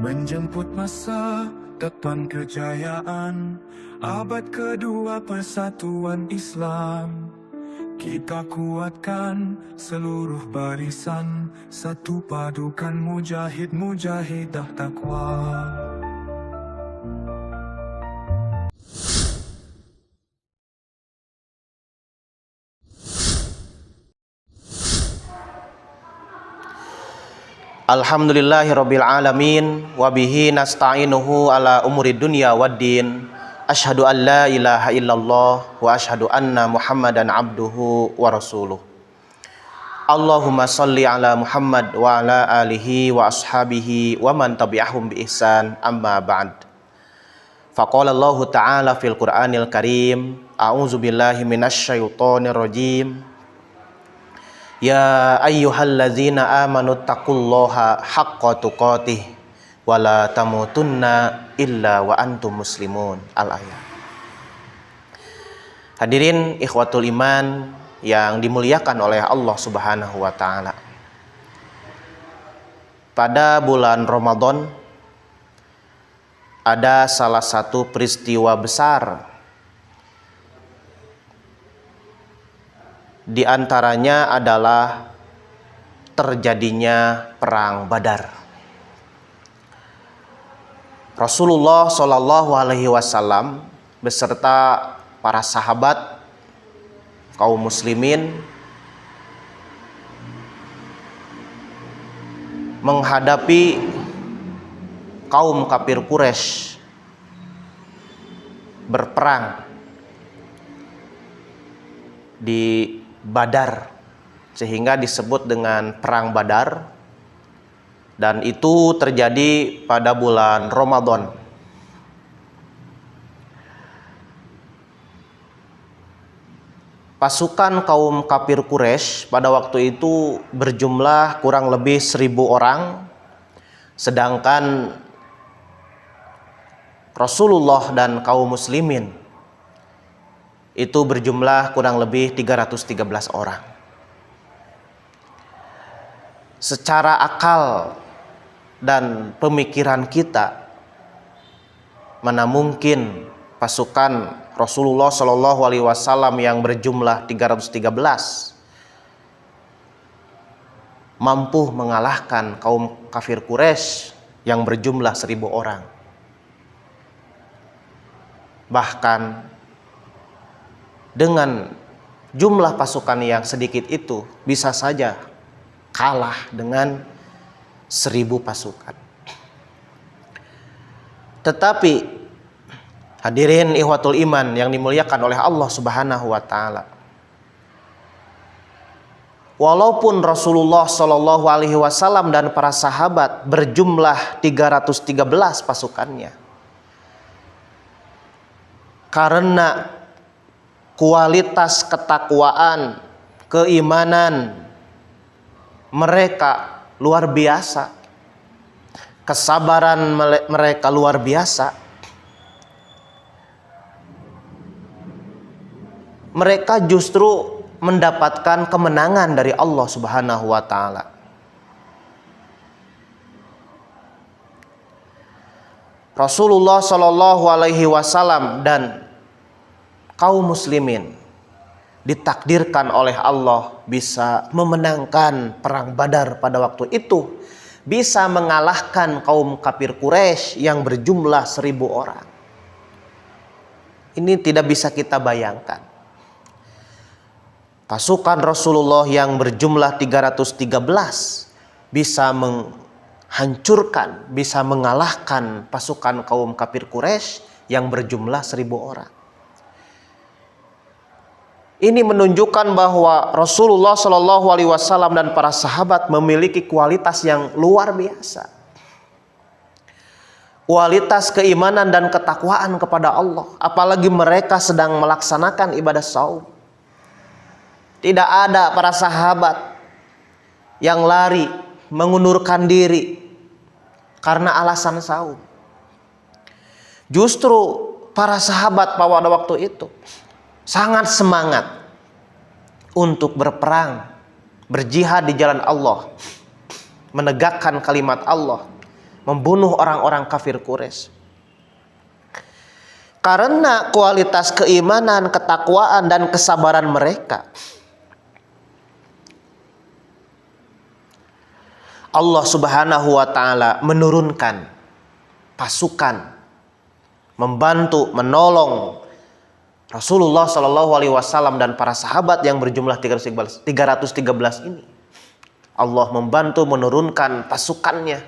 Menjemput masa depan kejayaan, abad kedua persatuan Islam. Kita kuatkan seluruh barisan, satu padukan mujahid-mujahidah takwa. Alhamdulillahirabbil alamin wa bihi nasta'inuhu ala umuri dunya waddin. Asyhadu an la ilaha illallah wa asyhadu anna Muhammadan abduhu wa rasuluh. Allahumma shalli ala Muhammad wa ala alihi wa ashabihi wa man tabi'ahum bi ihsan, amma ba'd. Faqala Allah ta'ala fil Qur'anil Karim, a'udzu billahi minasyaitonir rajim. Ya ayyuhallazina amanu taqullaha haqqa tuqatih wa la tamutunna illa wa antum muslimun. Al-ayat. Hadirin ikhwatul iman yang dimuliakan oleh Allah Subhanahu wa taala. Pada bulan Ramadan ada salah satu peristiwa besar. Di antaranya adalah terjadinya perang Badar. Rasulullah Shallallahu Alaihi Wasallam beserta para sahabat kaum muslimin menghadapi kaum kafir Quraisy berperang di Badar, sehingga disebut dengan perang Badar, dan itu terjadi pada bulan Ramadan. Pasukan kaum kafir Quraisy pada waktu itu berjumlah kurang lebih 1.000 orang, sedangkan Rasulullah dan kaum muslimin itu berjumlah kurang lebih 313 orang. Secara akal dan pemikiran kita, mana mungkin pasukan Rasulullah Shallallahu Alaihi Wasallam yang berjumlah 313 mampu mengalahkan kaum kafir Quraisy yang berjumlah 1.000 orang. Bahkan dengan jumlah pasukan yang sedikit itu bisa saja kalah dengan 1.000 pasukan. Tetapi hadirin ikhwatul iman yang dimuliakan oleh Allah Subhanahu wa taala, walaupun Rasulullah Shallallahu Alaihi Wasallam dan para sahabat berjumlah 313 pasukannya, karena kualitas ketakwaan, keimanan mereka luar biasa, kesabaran mereka luar biasa, mereka justru mendapatkan kemenangan dari Allah Subhanahu wa taala. Rasulullah Shallallahu Alaihi Wasallam dan kaum muslimin ditakdirkan oleh Allah bisa memenangkan perang Badar pada waktu itu, bisa mengalahkan kaum kafir Quraisy yang berjumlah 1.000 orang. Ini tidak bisa kita bayangkan. Pasukan Rasulullah yang berjumlah 313 bisa menghancurkan, bisa mengalahkan pasukan kaum kafir Quraisy yang berjumlah 1.000 orang. Ini menunjukkan bahwa Rasulullah Shallallahu Alaihi Wasallam dan para sahabat memiliki kualitas yang luar biasa. Kualitas keimanan dan ketakwaan kepada Allah. Apalagi mereka sedang melaksanakan ibadah saum. Tidak ada para sahabat yang lari, mengundurkan diri karena alasan saum. Justru para sahabat pada waktu itu sangat semangat untuk berperang, berjihad di jalan Allah, menegakkan kalimat Allah, membunuh orang-orang kafir Quraisy. Karena kualitas keimanan, ketakwaan, dan kesabaran mereka, Allah Subhanahu wa Ta'ala menurunkan pasukan membantu, menolong Rasulullah Shallallahu Alaihi Wasallam dan para sahabat yang berjumlah 313 ini. Allah membantu menurunkan pasukannya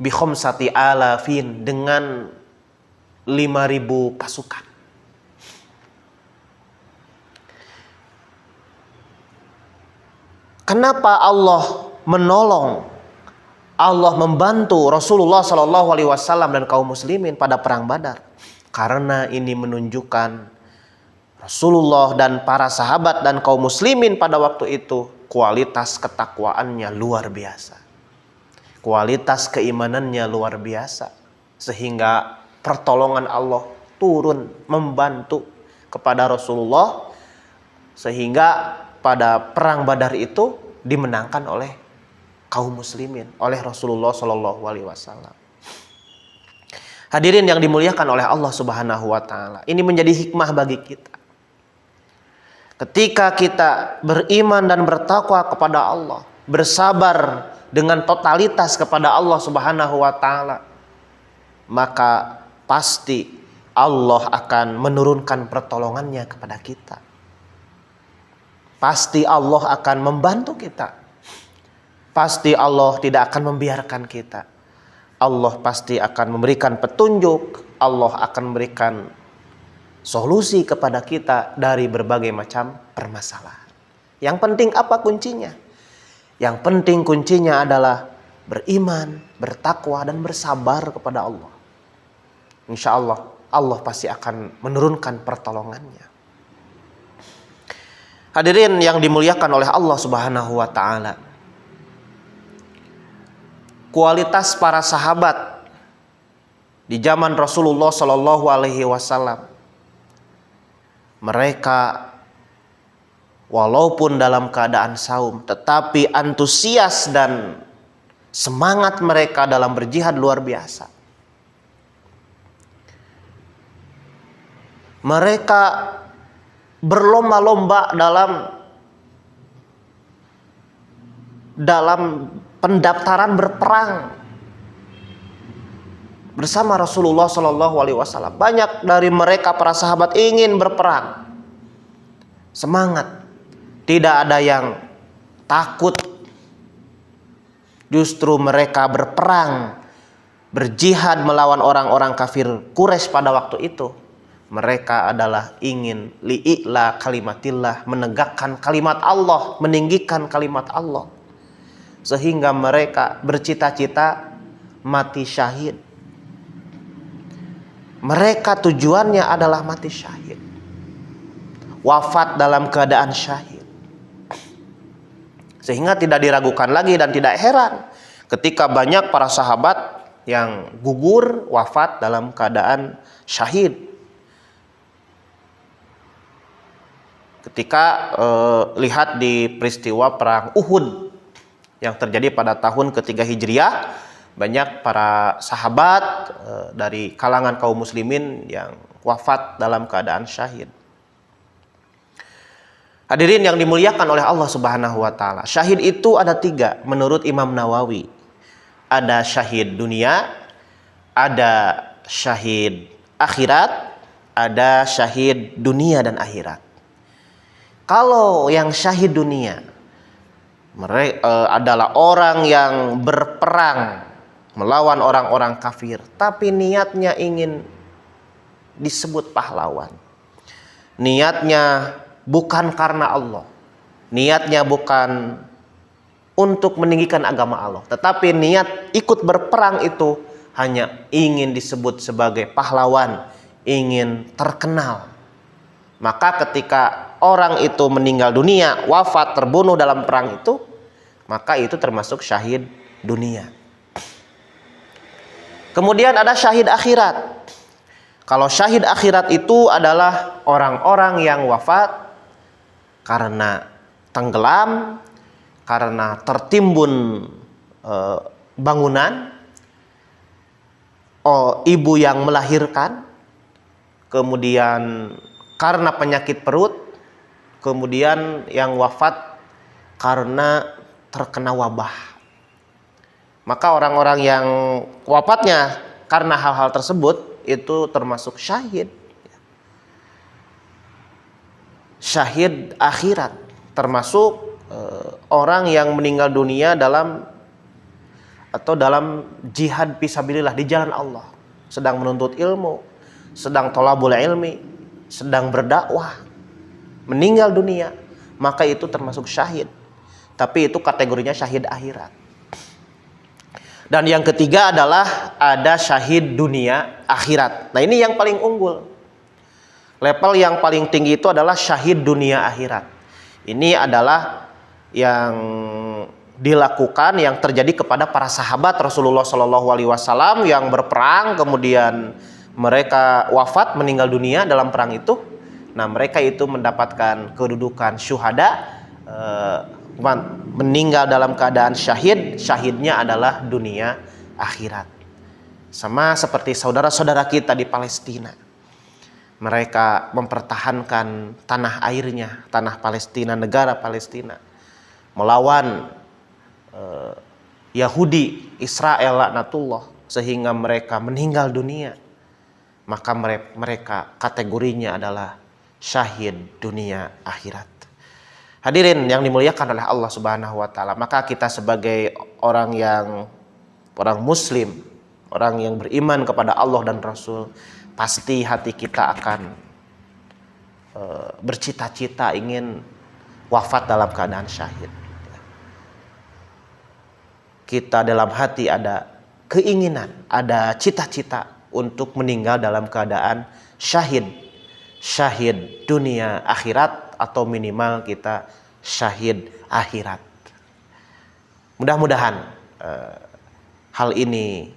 bi khamsati alafin, dengan 5.000 pasukan. Kenapa Allah menolong, Allah membantu Rasulullah Shallallahu Alaihi Wasallam dan kaum muslimin pada perang Badar? Karena ini menunjukkan Rasulullah dan para sahabat dan kaum muslimin pada waktu itu kualitas ketakwaannya luar biasa, kualitas keimanannya luar biasa, sehingga pertolongan Allah turun membantu kepada Rasulullah, sehingga pada perang Badar itu dimenangkan oleh kaum muslimin, oleh Rasulullah Shallallahu Alaihi Wasallam. Hadirin yang dimuliakan oleh Allah Subhanahu wa Ta'ala, ini menjadi hikmah bagi kita. Ketika kita beriman dan bertakwa kepada Allah, bersabar dengan totalitas kepada Allah Subhanahu wa Ta'ala, maka pasti Allah akan menurunkan pertolongannya kepada kita. Pasti Allah akan membantu kita. Pasti Allah tidak akan membiarkan kita. Allah pasti akan memberikan petunjuk. Allah akan memberikan solusi kepada kita dari berbagai macam permasalahan. Yang penting apa kuncinya? Yang penting kuncinya adalah beriman, bertakwa, dan bersabar kepada Allah. Insya Allah, Allah pasti akan menurunkan pertolongannya. Hadirin yang dimuliakan oleh Allah Subhanahu wa Ta'ala, kualitas para sahabat di zaman Rasulullah Shallallahu Alaihi Wasallam, mereka walaupun dalam keadaan saum, tetapi antusias dan semangat mereka dalam berjihad luar biasa. Mereka berlomba-lomba dalam pendaftaran berperang bersama Rasulullah Shallallahu Alaihi Wasallam. Banyak dari mereka para sahabat ingin berperang, semangat, tidak ada yang takut. Justru mereka berperang, berjihad melawan orang-orang kafir Quraisy pada waktu itu. Mereka adalah ingin li'ila kalimatillah, menegakkan kalimat Allah, meninggikan kalimat Allah. Sehingga mereka bercita-cita mati syahid. Mereka tujuannya adalah mati syahid, wafat dalam keadaan syahid. Sehingga tidak diragukan lagi dan tidak heran ketika banyak para sahabat yang gugur, wafat dalam keadaan syahid. Ketika lihat di peristiwa perang Uhud yang terjadi pada tahun ketiga Hijriah, banyak para sahabat dari kalangan kaum muslimin yang wafat dalam keadaan syahid. Hadirin yang dimuliakan oleh Allah Subhanahu wa Ta'ala, syahid itu ada 3 menurut Imam Nawawi. Ada syahid dunia, ada syahid akhirat, ada syahid dunia dan akhirat. Kalau yang syahid dunia, mereka adalah orang yang berperang melawan orang-orang kafir, tapi niatnya ingin disebut pahlawan. Niatnya bukan karena Allah, niatnya bukan untuk meninggikan agama Allah, tetapi niat ikut berperang itu hanya ingin disebut sebagai pahlawan, ingin terkenal. Maka ketika orang itu meninggal dunia, wafat, terbunuh dalam perang itu, maka itu termasuk syahid dunia. Kemudian ada syahid akhirat. Kalau syahid akhirat itu adalah orang-orang yang wafat karena tenggelam, karena tertimbun bangunan, ibu yang melahirkan, kemudian karena penyakit perut, kemudian yang wafat karena terkena wabah. Maka orang-orang yang wafatnya karena hal-hal tersebut itu termasuk syahid. Syahid akhirat, termasuk orang yang meninggal dunia dalam jihad fisabilillah, di jalan Allah, sedang menuntut ilmu, sedang thalabul ilmi, sedang berdakwah, meninggal dunia, maka itu termasuk syahid. Tapi itu kategorinya syahid akhirat. Dan yang ketiga adalah ada syahid dunia akhirat. Nah, ini yang paling unggul. Level yang paling tinggi itu adalah syahid dunia akhirat. Ini adalah yang dilakukan, yang terjadi kepada para sahabat Rasulullah SAW yang berperang, kemudian mereka wafat, meninggal dunia dalam perang itu. Nah, mereka itu mendapatkan kedudukan syuhada, meninggal dalam keadaan syahid. Syahidnya adalah dunia akhirat. Sama seperti saudara-saudara kita di Palestina. Mereka mempertahankan tanah airnya, tanah Palestina, negara Palestina, melawan Yahudi, Israel laknatullah, sehingga mereka meninggal dunia. Maka mereka kategorinya adalah syahid dunia akhirat. Hadirin yang dimuliakan oleh Allah Subhanahu wa taala, maka kita sebagai orang muslim, orang yang beriman kepada Allah dan Rasul, pasti hati kita akan bercita-cita ingin wafat dalam keadaan syahid. Kita dalam hati ada keinginan, ada cita-cita untuk meninggal dalam keadaan syahid. Syahid dunia akhirat, atau minimal kita syahid akhirat. Mudah-mudahan hal ini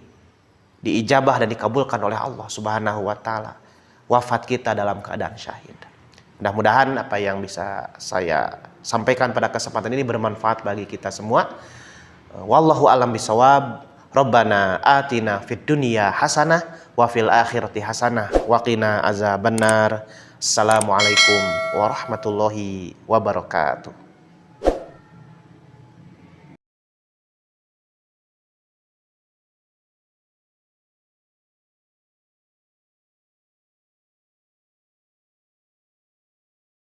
diijabah dan dikabulkan oleh Allah Subhanahu wa taala, wafat kita dalam keadaan syahid. Mudah-mudahan apa yang bisa saya sampaikan pada kesempatan ini bermanfaat bagi kita semua. Wallahu a'lam bishawab. Rabbana atina fid dunya hasanah wa fil akhirati hasanah wa qina azabannar. Assalamualaikum warahmatullahi wabarakatuh.